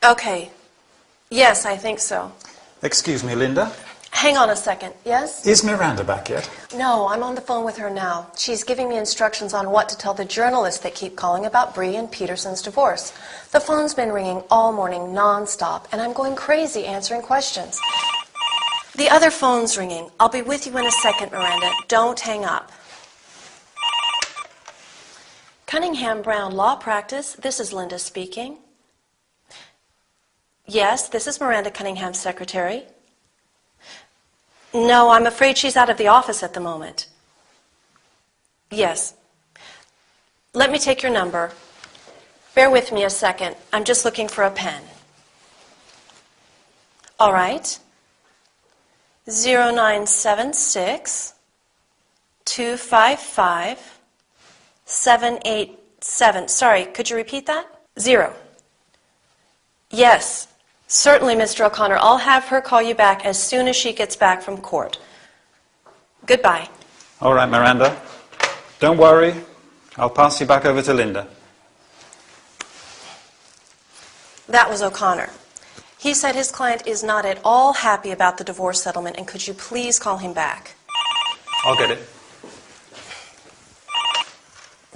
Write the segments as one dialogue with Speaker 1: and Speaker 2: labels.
Speaker 1: Okay. Yes, I think so.
Speaker 2: Excuse me, Linda.
Speaker 1: Hang on a second. Yes?
Speaker 2: Is Miranda back yet?
Speaker 1: No, I'm on the phone with her now. She's giving me instructions on what to tell the journalists that keep calling about Bree and Peterson's divorce. The phone's been ringing all morning non-stop, and I'm going crazy answering questions. The other phone's ringing. I'll be with you in a second, Miranda. Don't hang up. Cunningham Brown Law Practice. This is Linda speaking. Yes, this is Miranda Cunningham's secretary. No, I'm afraid she's out of the office at the moment. Yes. Let me take your number. Bear with me a second. I'm just looking for a pen. All right. 0976 255 787. Sorry, could you repeat that? 0. Yes. Certainly, Mr. O'Connor. I'll have her call you back as soon as she gets back from court. Goodbye.
Speaker 2: All right, Miranda. Don't worry. I'll pass you back over to Linda.
Speaker 1: That was O'Connor. He said his client is not at all happy about the divorce settlement, and could you please call him back?
Speaker 2: I'll get it.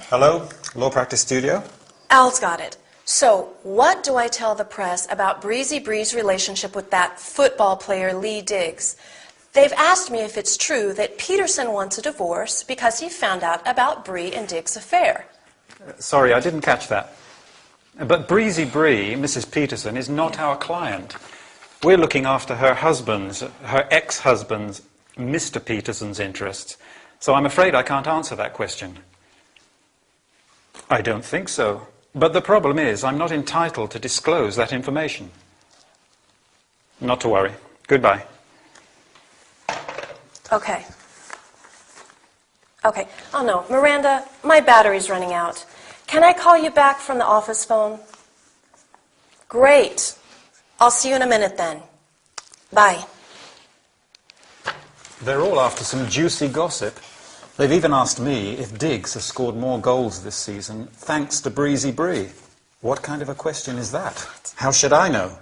Speaker 2: Hello, Law Practice Studio.
Speaker 1: Al's got it. So, what do I tell the press about Breezy Bree's relationship with that football player, Lee Diggs? They've asked me if it's true that Peterson wants a divorce because he found out about Bree and Diggs' affair.
Speaker 2: Sorry, I didn't catch that. But Breezy Bree, Mrs. Peterson, is not our client. We're looking after her husband's, her ex-husband's, Mr. Peterson's interests. So I'm afraid I can't answer that question. I don't think so. But the problem is, I'm not entitled to disclose that information. Not to worry. Goodbye.
Speaker 1: Okay. Okay. Oh, no. Miranda, my battery's running out. Can I call you back from the office phone? Great. I'll see you in a minute then. Bye.
Speaker 2: They're all after some juicy gossip. They've even asked me if Diggs has scored more goals this season thanks to Breezy Bree. What kind of a question is that? How should I know?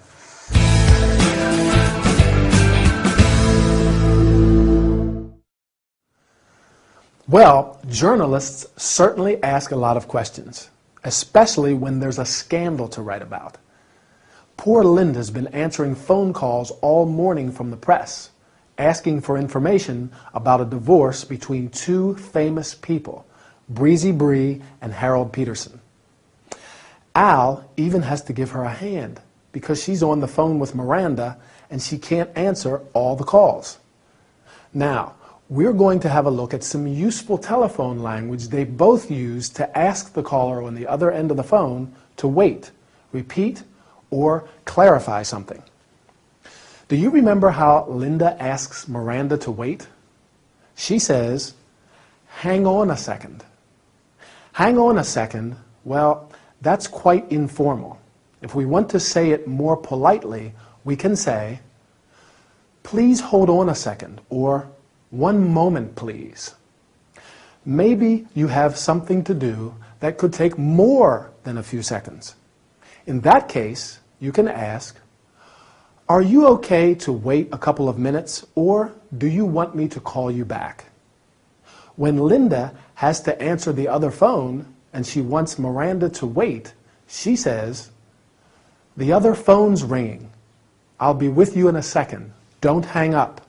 Speaker 3: Well, journalists certainly ask a lot of questions, especially when there's a scandal to write about. Poor Linda's been answering phone calls all morning from the press, asking for information about a divorce between two famous people, Breezy Bree and Harold Peterson. Al even has to give her a hand because she's on the phone with Miranda and she can't answer all the calls. Now, we're going to have a look at some useful telephone language they both use to ask the caller on the other end of the phone to wait, repeat, or clarify something. Do you remember how Linda asks Miranda to wait? She says, "Hang on a second." Hang on a second, well, that's quite informal. If we want to say it more politely, we can say, "Please hold on a second," or "One moment, please." Maybe you have something to do that could take more than a few seconds. In that case, you can ask, "Are you okay to wait a couple of minutes, or do you want me to call you back?" When Linda has to answer the other phone and she wants Miranda to wait, she says, "The other phone's ringing. I'll be with you in a second. Don't hang up."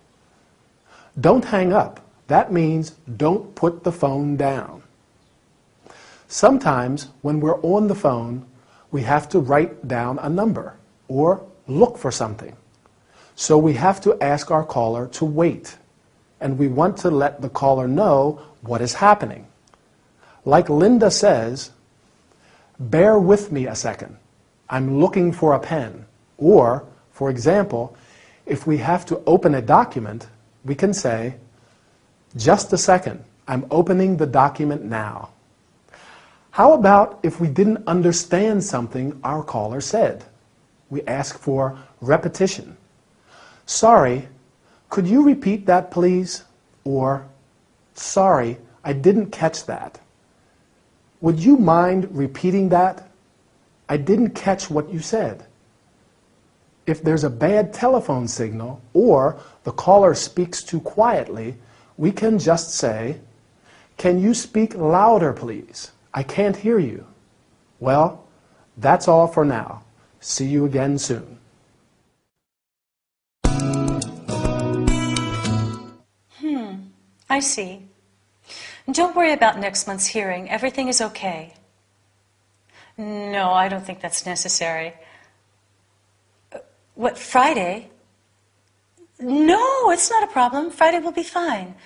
Speaker 3: Don't hang up. That means don't put the phone down. Sometimes when we're on the phone, we have to write down a number or look for something. So we have to ask our caller to wait, and we want to let the caller know what is happening. Like Linda says, "Bear with me a second. I'm looking for a pen." Or, for example, if we have to open a document, we can say, "Just a second, I'm opening the document now." How about if we didn't understand something our caller said? We ask for repetition. "Sorry, could you repeat that, please?" Or, "Sorry, I didn't catch that." "Would you mind repeating that? I didn't catch what you said." If there's a bad telephone signal or the caller speaks too quietly, we can just say, "Can you speak louder, please? I can't hear you." Well, that's all for now. See you again soon.
Speaker 4: I see. Don't worry about next month's hearing. Everything is okay. No, I don't think that's necessary. What, Friday? No, it's not a problem. Friday will be fine.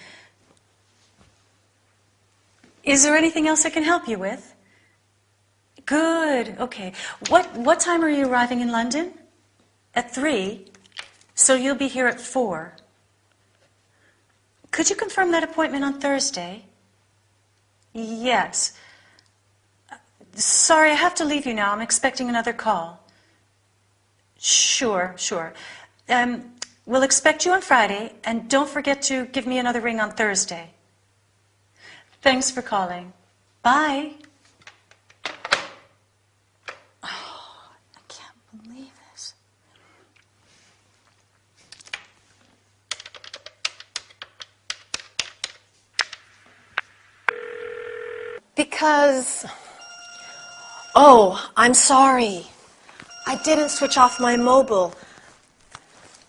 Speaker 4: Is there anything else I can help you with? Good, okay. What time are you arriving in London? At 3? So you'll be here at 4. Could you confirm that appointment on Thursday? Yes. Sorry, I have to leave you now. I'm expecting another call. Sure. We'll expect you on Friday, and don't forget to give me another ring on Thursday. Thanks for calling. Bye. Oh, I can't believe this.
Speaker 1: Because... Oh, I'm sorry. I didn't switch off my mobile.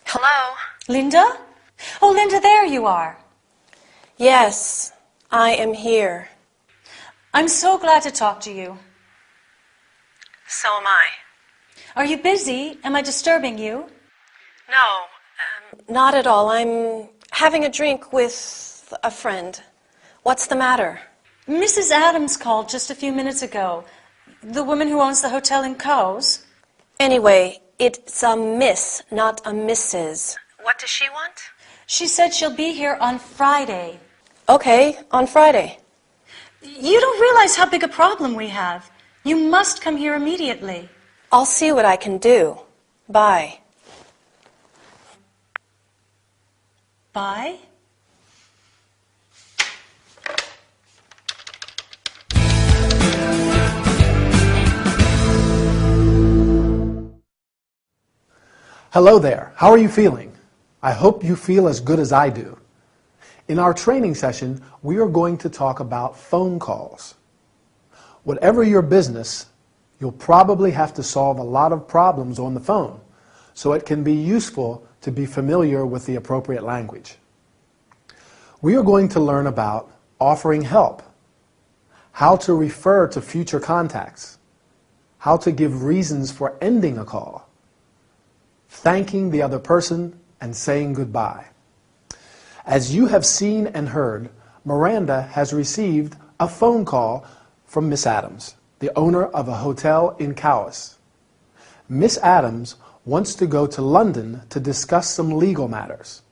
Speaker 1: Hello?
Speaker 4: Linda? Oh, Linda, there you are.
Speaker 1: Yes, I am here.
Speaker 4: I'm so glad to talk to you.
Speaker 1: So am I.
Speaker 4: Are you busy? Am I disturbing you?
Speaker 1: No, not at all. I'm having a drink with a friend. What's the matter?
Speaker 4: Mrs. Adams called just a few minutes ago. The woman who owns the hotel in Cowes.
Speaker 1: Anyway, it's a miss, not a Mrs. What does she want?
Speaker 4: She said she'll be here on Friday.
Speaker 1: Okay, on Friday.
Speaker 4: You don't realize how big a problem we have. You must come here immediately.
Speaker 1: I'll see what I can do. Bye.
Speaker 4: Bye?
Speaker 3: Hello there. How are you feeling? I hope you feel as good as I do. In our training session, we are going to talk about phone calls. Whatever your business, you'll probably have to solve a lot of problems on the phone, so it can be useful to be familiar with the appropriate language. We are going to learn about offering help, how to refer to future contacts, how to give reasons for ending a call, thanking the other person, and saying goodbye. As you have seen and heard, Miranda has received a phone call from Miss Adams, the owner of a hotel in Cowes. Miss Adams wants to go to London to discuss some legal matters.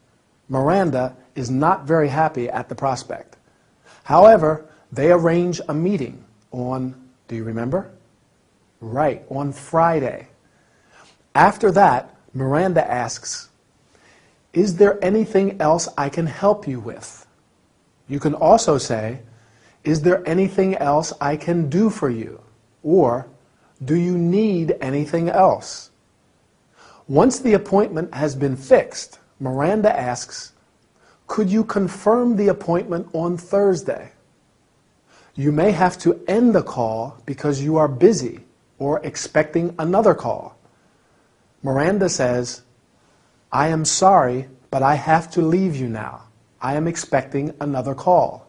Speaker 3: Miranda is not very happy at the prospect. However, they arrange a meeting on, do you remember? Right, on Friday. After that, Miranda asks, "Is there anything else I can help you with?" You can also say, "Is there anything else I can do for you?" Or, "Do you need anything else?" Once the appointment has been fixed, Miranda asks, "Could you confirm the appointment on Thursday?" You may have to end the call because you are busy or expecting another call. Miranda says, "I am sorry, but I have to leave you now. I am expecting another call."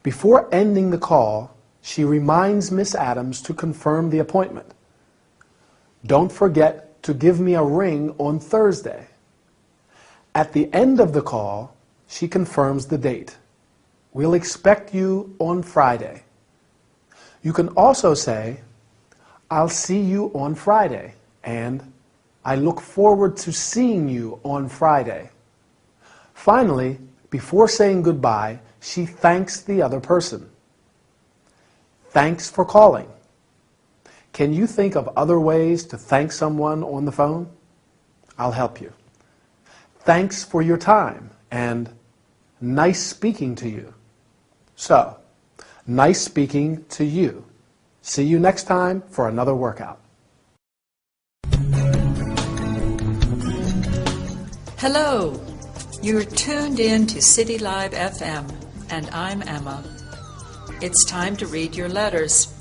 Speaker 3: Before ending the call, she reminds Miss Adams to confirm the appointment. "Don't forget to give me a ring on Thursday." At the end of the call, she confirms the date. "We'll expect you on Friday." You can also say, "I'll see you on Friday," and "I look forward to seeing you on Friday." Finally, before saying goodbye, she thanks the other person. "Thanks for calling." Can you think of other ways to thank someone on the phone? I'll help you. "Thanks for your time," and "Nice speaking to you." So, nice speaking to you. See you next time for another workout.
Speaker 5: Hello, you're tuned in to City Live FM, and I'm Emma. It's time to read your letters.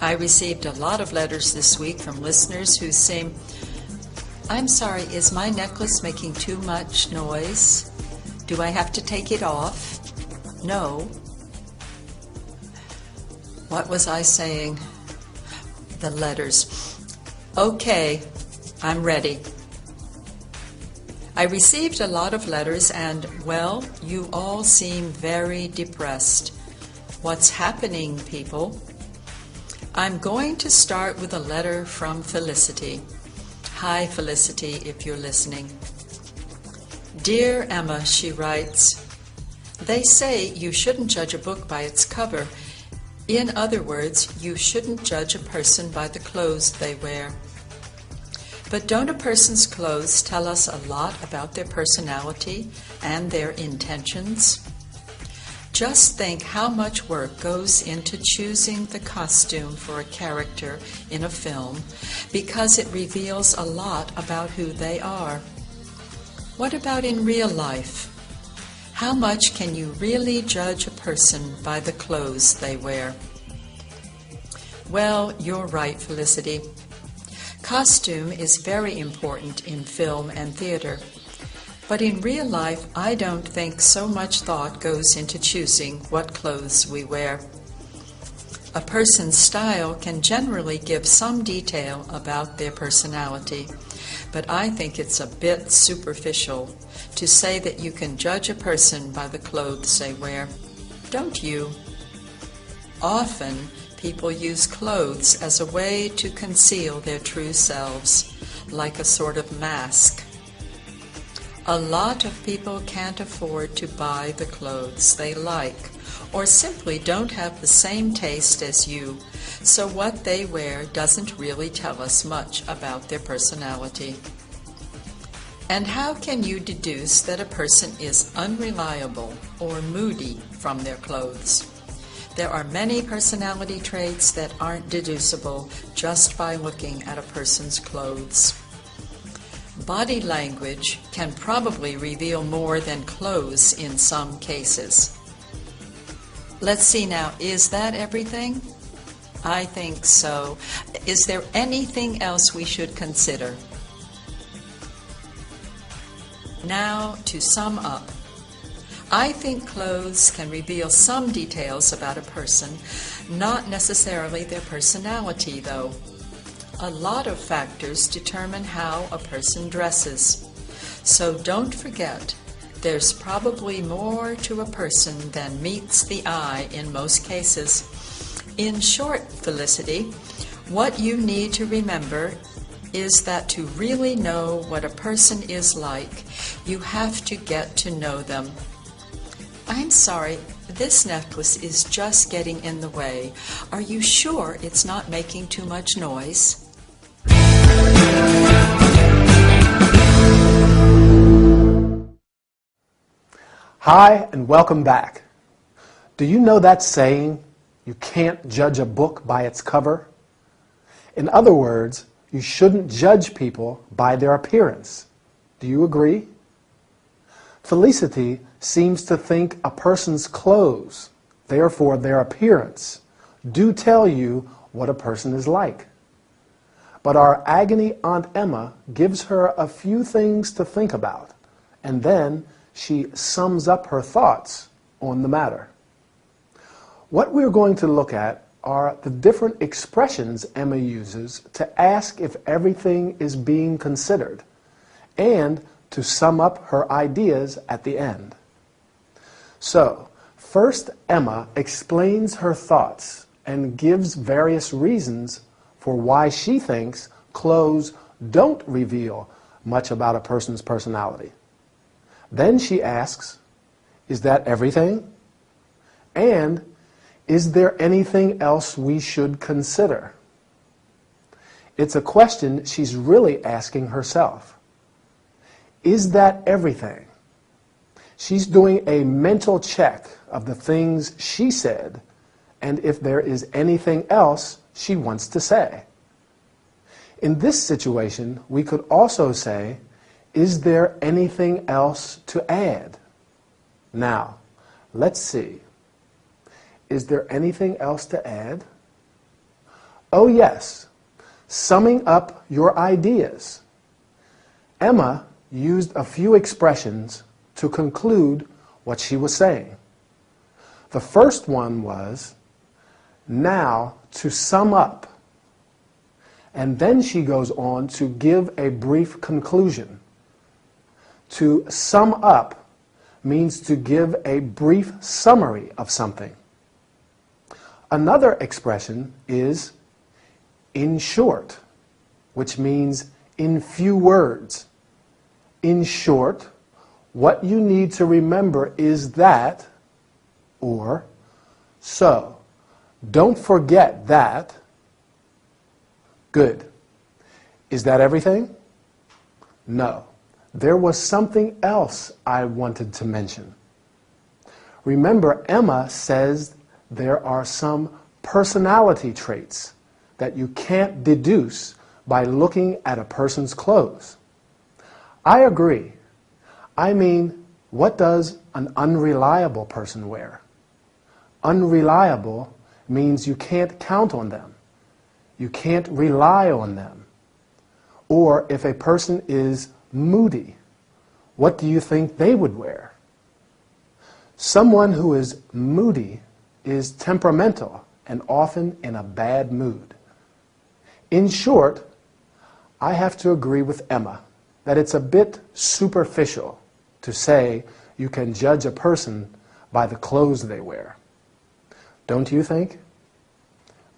Speaker 5: I received a lot of letters this week from listeners who seem, I'm sorry, is my necklace making too much noise? Do I have to take it off? No. What was I saying? The letters. Okay, I'm ready. I received a lot of letters and, well, you all seem very depressed. What's happening, people? I'm going to start with a letter from Felicity. Hi, Felicity, if you're listening. Dear Emma, she writes, they say you shouldn't judge a book by its cover. In other words, you shouldn't judge a person by the clothes they wear. But don't a person's clothes tell us a lot about their personality and their intentions? Just think how much work goes into choosing the costume for a character in a film because it reveals a lot about who they are. What about in real life? How much can you really judge a person by the clothes they wear? Well, you're right, Felicity. Costume is very important in film and theater. But in real life, I don't think so much thought goes into choosing what clothes we wear. A person's style can generally give some detail about their personality, but I think it's a bit superficial to say that you can judge a person by the clothes they wear. Don't you? Often, people use clothes as a way to conceal their true selves, like a sort of mask. A lot of people can't afford to buy the clothes they like, or simply don't have the same taste as you, so what they wear doesn't really tell us much about their personality. And how can you deduce that a person is unreliable or moody from their clothes? There are many personality traits that aren't deducible just by looking at a person's clothes. Body language can probably reveal more than clothes in some cases. Let's see now, is that everything? I think so. Is there anything else we should consider? Now, to sum up. I think clothes can reveal some details about a person, not necessarily their personality, though. A lot of factors determine how a person dresses. So don't forget, there's probably more to a person than meets the eye in most cases. In short, Felicity, what you need to remember is that to really know what a person is like, you have to get to know them. I'm sorry, this necklace is just getting in the way. Are you sure it's not making too much noise?
Speaker 3: Hi, and welcome back. Do you know that saying, you can't judge a book by its cover? In other words, you shouldn't judge people by their appearance. Do you agree? Felicity seems to think a person's clothes, therefore their appearance, do tell you what a person is like. But our agony Aunt Emma gives her a few things to think about, and then she sums up her thoughts on the matter. What we're going to look at are the different expressions Emma uses to ask if everything is being considered, and to sum up her ideas at the end. So, first Emma explains her thoughts and gives various reasons for why she thinks clothes don't reveal much about a person's personality. Then she asks, is that everything? And is there anything else we should consider? It's a question she's really asking herself. Is that everything? She's doing a mental check of the things she said and if there is anything else she wants to say. In this situation, we could also say, Is there anything else to add? Now, let's see. Is there anything else to add? Oh yes, summing up your ideas. Emma used a few expressions to conclude what she was saying. The first one was, now to sum up. And then she goes on to give a brief conclusion. To sum up means to give a brief summary of something. Another expression is in short, which means in few words. In short, what you need to remember is that, or so. Don't forget that. Good. Is that everything? No. There was something else I wanted to mention. Remember, Emma says there are some personality traits that you can't deduce by looking at a person's clothes. I agree. I mean, what does an unreliable person wear? Unreliable means you can't count on them. You can't rely on them. Or if a person is moody, what do you think they would wear? Someone who is moody is temperamental and often in a bad mood. In short, I have to agree with Emma that it's a bit superficial to say you can judge a person by the clothes they wear. Don't you think?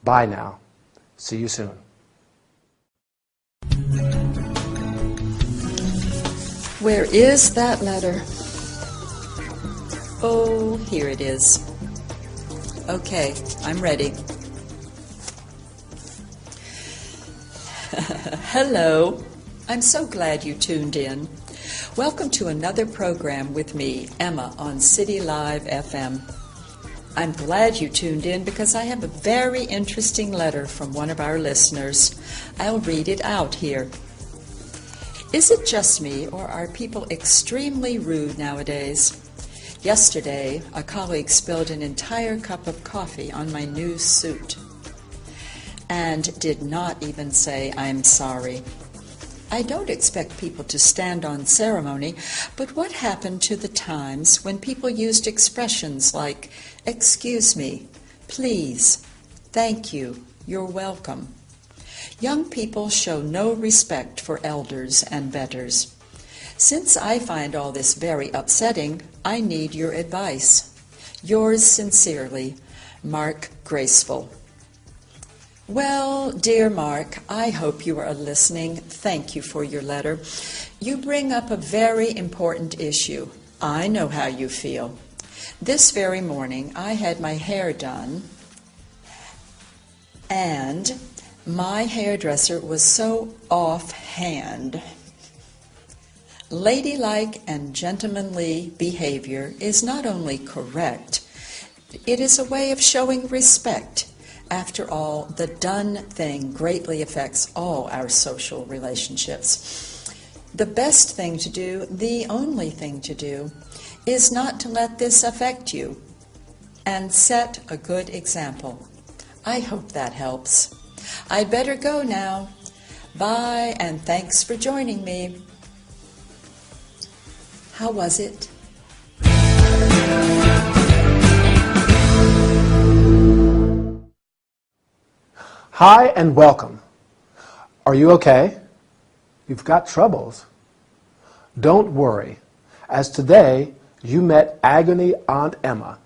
Speaker 3: Bye now. See you soon.
Speaker 5: Where is that letter? Oh, here it is. Okay, I'm ready. Hello. I'm so glad you tuned in. Welcome to another program with me, Emma, on City Live FM. I'm glad you tuned in because I have a very interesting letter from one of our listeners. I'll read it out here. Is it just me, or are people extremely rude nowadays? Yesterday, a colleague spilled an entire cup of coffee on my new suit and did not even say, "I'm sorry." I don't expect people to stand on ceremony, but what happened to the times when people used expressions like, "Excuse me," "Please," "Thank you," "You're welcome"? Young people show no respect for elders and betters. Since I find all this very upsetting, I need your advice. Yours sincerely, Mark Graceful. Well, dear Mark, I hope you are listening. Thank you for your letter. You bring up a very important issue. I know how you feel. This very morning, I had my hair done, and my hairdresser was so offhand. Ladylike and gentlemanly behavior is not only correct, it is a way of showing respect. After all, the done thing greatly affects all our social relationships. The best thing to do, the only thing to do, is not to let this affect you, and set a good example. I hope that helps. I'd better go now. Bye, and thanks for joining me. How was it?
Speaker 3: Hi and welcome. Are you okay? You've got troubles. Don't worry, as today you met Agony Aunt Emma,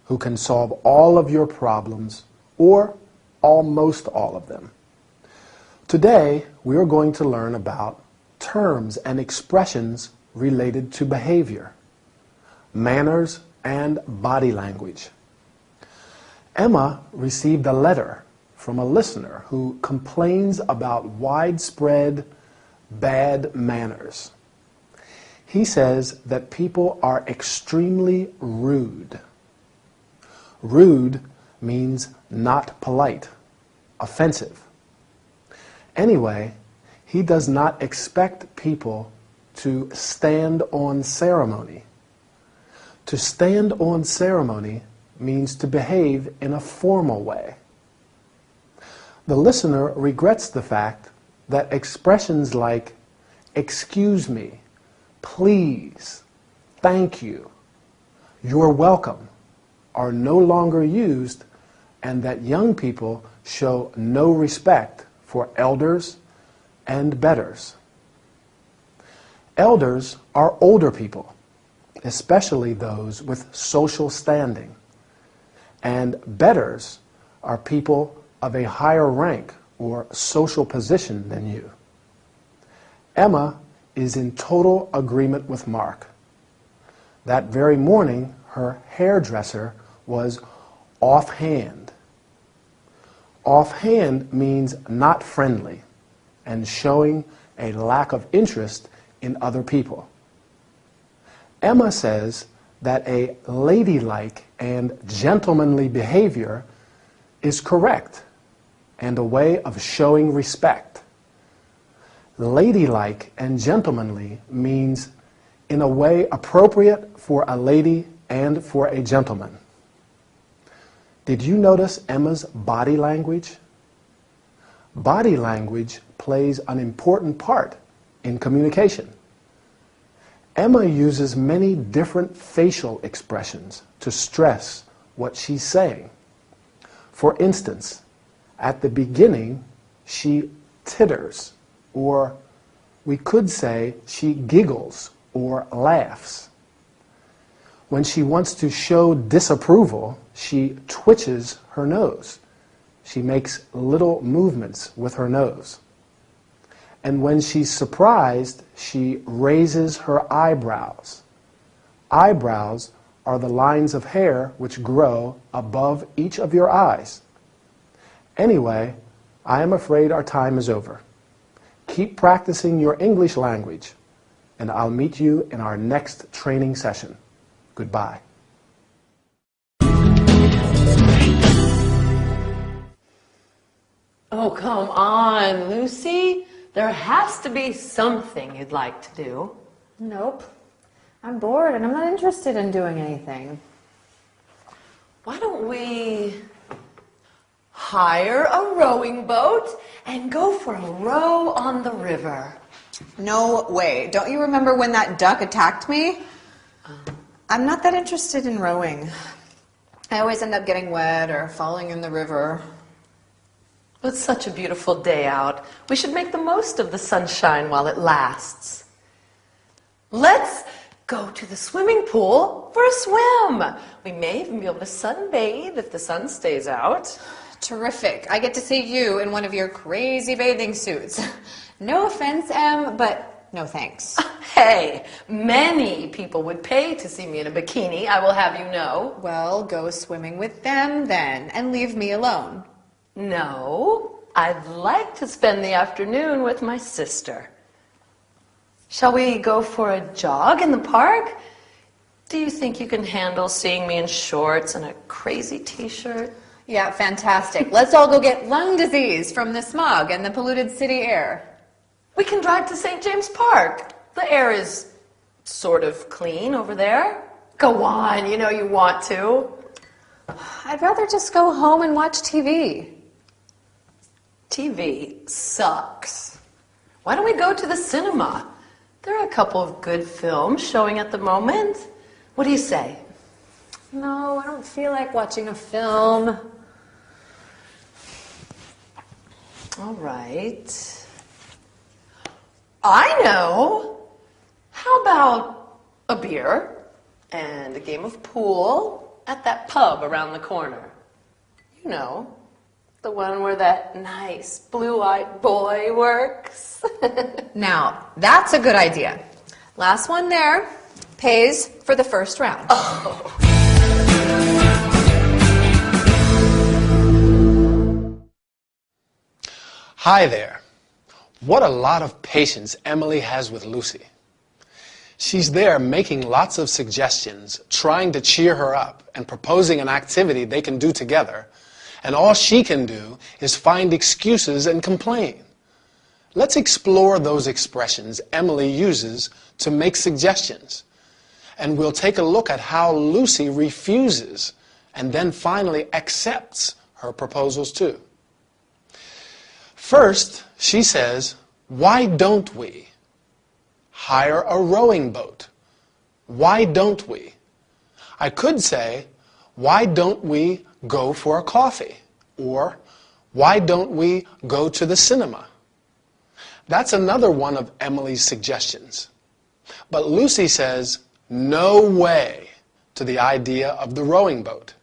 Speaker 3: who can solve all of your problems, or almost all of them. Today we are going to learn about terms and expressions related to behavior, manners, and body language. Emma received a letter from a listener who complains about widespread bad manners. He says that people are extremely rude. Rude means not polite, offensive. Anyway, he does not expect people to stand on ceremony. To stand on ceremony means to behave in a formal way. The listener regrets the fact that expressions like excuse me, please, thank you, you're welcome are no longer used, and that young people show no respect for elders and betters. Elders are older people, especially those with social standing, and betters are people of a higher rank or social position than you. Emma is in total agreement with Mark. That very morning, her hairdresser was offhand. Offhand means not friendly and showing a lack of interest in other people. Emma says that a ladylike and gentlemanly behavior is correct and a way of showing respect. Ladylike and gentlemanly means in a way appropriate for a lady and for a gentleman. Did you notice Emma's body language? Body language plays an important part in communication. Emma uses many different facial expressions to stress what she's saying. For instance, at the beginning, she titters, or we could say she giggles or laughs. When she wants to show disapproval, she twitches her nose. She makes little movements with her nose. And when she's surprised, she raises her eyebrows. Eyebrows are the lines of hair which grow above each of your eyes. Anyway, I am afraid our time is over. Keep practicing your English language, and I'll meet you in our next training session. Goodbye.
Speaker 6: Oh, come on, Lucy. There has to be something you'd like to do.
Speaker 7: Nope. I'm bored and I'm not interested in doing anything.
Speaker 6: Why don't we hire a rowing boat and go for a row on the river?
Speaker 7: No way. Don't you remember when that duck attacked me? I'm not that interested in rowing. I always end up getting wet or falling in the river.
Speaker 6: It's such a beautiful day out. We should make the most of the sunshine while it lasts. Let's go to the swimming pool for a swim. We may even be able to sunbathe if the sun stays out.
Speaker 7: Terrific. I get to see you in one of your crazy bathing suits. No offense, Em, but no thanks.
Speaker 6: Hey, many people would pay to see me in a bikini, I will have you know.
Speaker 7: Well, go swimming with them then, and leave me alone.
Speaker 6: No, I'd like to spend the afternoon with my sister. Shall we go for a jog in the park? Do you think you can handle seeing me in shorts and a crazy t-shirt?
Speaker 7: Yeah, fantastic. Let's all go get lung disease from the smog and the polluted city air.
Speaker 6: We can drive to St. James Park. The air is sort of clean over there. Go on, you know you want to.
Speaker 7: I'd rather just go home and watch TV.
Speaker 6: TV sucks. Why don't we go to the cinema? There are a couple of good films showing at the moment. What do you say?
Speaker 7: No, I don't feel like watching a film.
Speaker 6: All right. I know. How about a beer and a game of pool at that pub around the corner? You know, the one where that nice blue-eyed boy works.
Speaker 7: Now, that's a good idea. Last one there pays for the first round.
Speaker 6: Oh.
Speaker 3: Hi there. What a lot of patience Emily has with Lucy. She's there making lots of suggestions, trying to cheer her up, and proposing an activity they can do together. And all she can do is find excuses and complain. Let's explore those expressions Emily uses to make suggestions. And we'll take a look at how Lucy refuses and then finally accepts her proposals too. First, she says, "Why don't we hire a rowing boat? Why don't we?" I could say, "Why don't we go for a coffee?" Or, "Why don't we go to the cinema?" That's another one of Emily's suggestions. But Lucy says, "No way" to the idea of the rowing boat.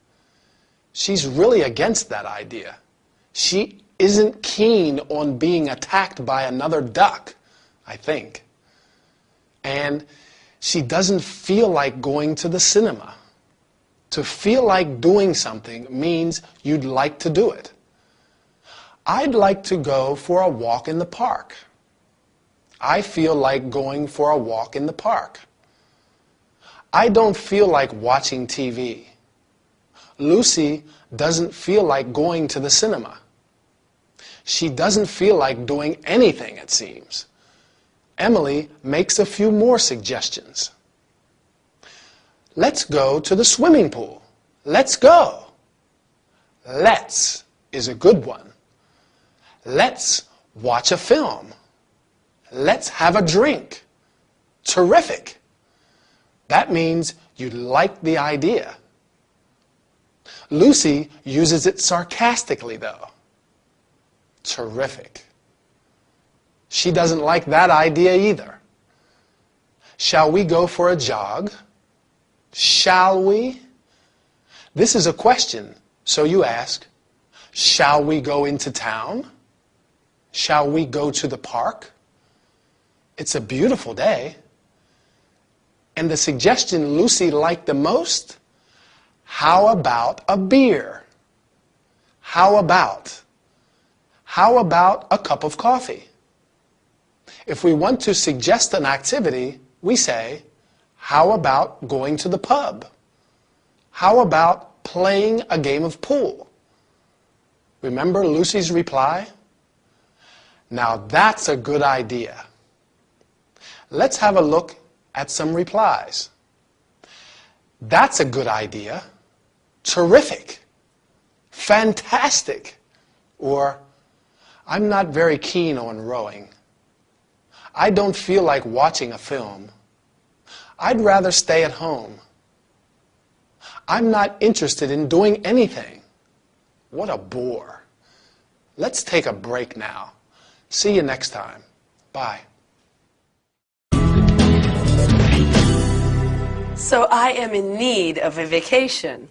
Speaker 3: She's really against that idea. She isn't keen on being attacked by another duck, I think. And she doesn't feel like going to the cinema. To feel like doing something means you'd like to do it. I'd like to go for a walk in the park. I feel like going for a walk in the park. I don't feel like watching TV. Lucy doesn't feel like going to the cinema. She doesn't feel like doing anything, it seems. Emily makes a few more suggestions. Let's go to the swimming pool. Let's go. Let's is a good one. Let's watch a film. Let's have a drink. Terrific. That means you like the idea. Lucy uses it sarcastically, though. Terrific. She doesn't like that idea either. Shall we go for a jog? Shall we? This is a question, so you ask, shall we go into town? Shall we go to the park? It's a beautiful day. And the suggestion Lucy liked the most? How about a beer? How about a cup of coffee? If we want to suggest an activity, we say, how about going to the pub? How about playing a game of pool? Remember Lucy's reply? Now that's a good idea. Let's have a look at some replies. That's a good idea. Terrific. Fantastic. Or, I'm not very keen on rowing. I don't feel like watching a film. I'd rather stay at home. I'm not interested in doing anything. What a bore. Let's take a break now. See you next time. Bye.
Speaker 6: So I am in need of a vacation.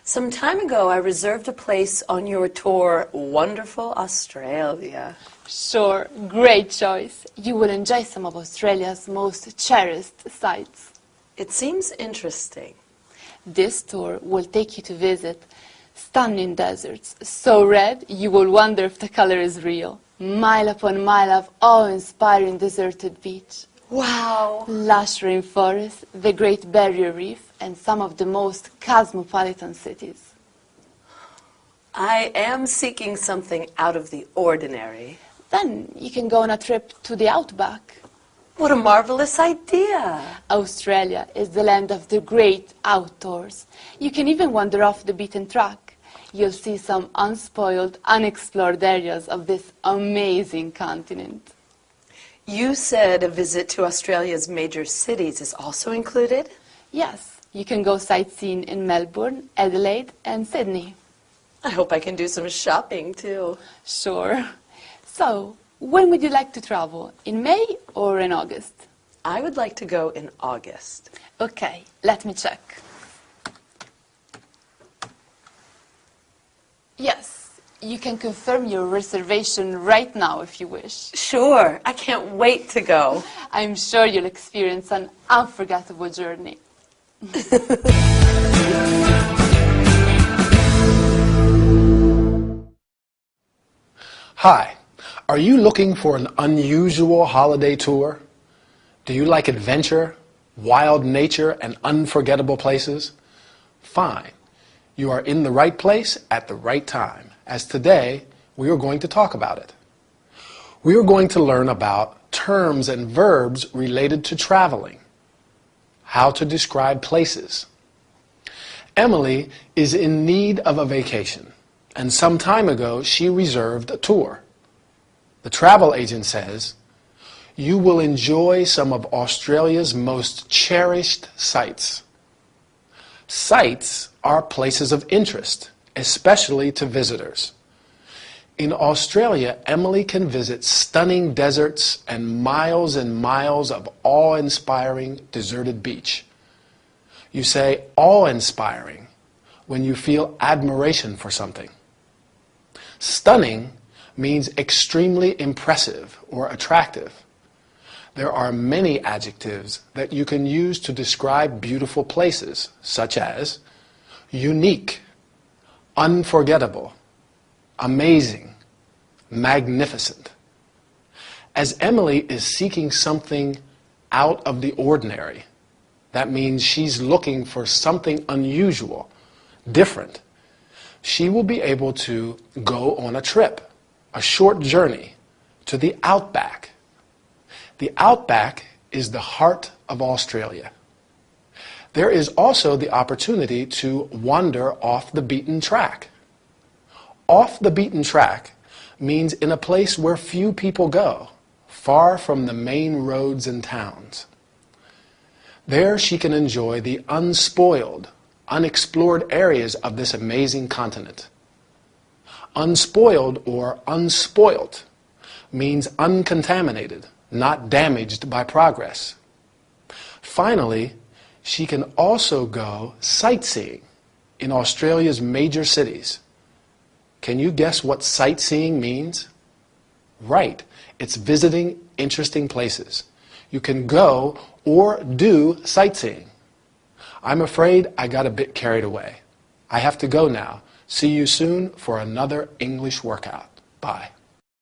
Speaker 6: Some time ago, I reserved a place on your tour, Wonderful Australia.
Speaker 8: Sure, great choice. You will enjoy some of Australia's most cherished sites.
Speaker 6: It seems interesting.
Speaker 8: This tour will take you to visit stunning deserts, so red you will wonder if the color is real. Mile upon mile of awe-inspiring deserted beach.
Speaker 6: Wow!
Speaker 8: Lush rainforest, the Great Barrier Reef, and some of the most cosmopolitan cities.
Speaker 6: I am seeking something out of the ordinary.
Speaker 8: Then you can go on a trip to the outback.
Speaker 6: What a marvelous idea!
Speaker 8: Australia is the land of the great outdoors. You can even wander off the beaten track. You'll see some unspoiled, unexplored areas of this amazing continent.
Speaker 6: You said a visit to Australia's major cities is also included?
Speaker 8: Yes, you can go sightseeing in Melbourne, Adelaide, and Sydney.
Speaker 6: I hope I can do some shopping too.
Speaker 8: Sure. So, when would you like to travel? In May or in August?
Speaker 6: I would like to go in August.
Speaker 8: Okay, let me check. Yes. You can confirm your reservation right now if you wish.
Speaker 6: Sure, I can't wait to go.
Speaker 8: I'm sure you'll experience an unforgettable journey.
Speaker 3: Hi, are you looking for an unusual holiday tour? Do you like adventure, wild nature, and unforgettable places? Fine. You are in the right place at the right time, as today we are going to talk about it. We are going to learn about terms and verbs related to traveling, how to describe places. Emily is in need of a vacation, and some time ago she reserved a tour. The travel agent says, "You will enjoy some of Australia's most cherished sights." Sights are places of interest, especially to visitors. In Australia, Emily can visit stunning deserts and miles of awe-inspiring deserted beach. You say awe-inspiring when you feel admiration for something. Stunning means extremely impressive or attractive. There are many adjectives that you can use to describe beautiful places, such as unique, unforgettable, amazing, magnificent. As Emily is seeking something out of the ordinary, that means she's looking for something unusual, different. She will be able to go on a trip, a short journey, to the outback. The outback is the heart of Australia. There is also the opportunity to wander off the beaten track. Off the beaten track means in a place where few people go, far from the main roads and towns. There she can enjoy the unspoiled, unexplored areas of this amazing continent. Unspoiled or unspoilt means uncontaminated, not damaged by progress. Finally, she can also go sightseeing in Australia's major cities. Can you guess what sightseeing means? Right, it's visiting interesting places. You can go or do sightseeing. I'm afraid I got a bit carried away. I have to go now. See you soon for another English workout. Bye.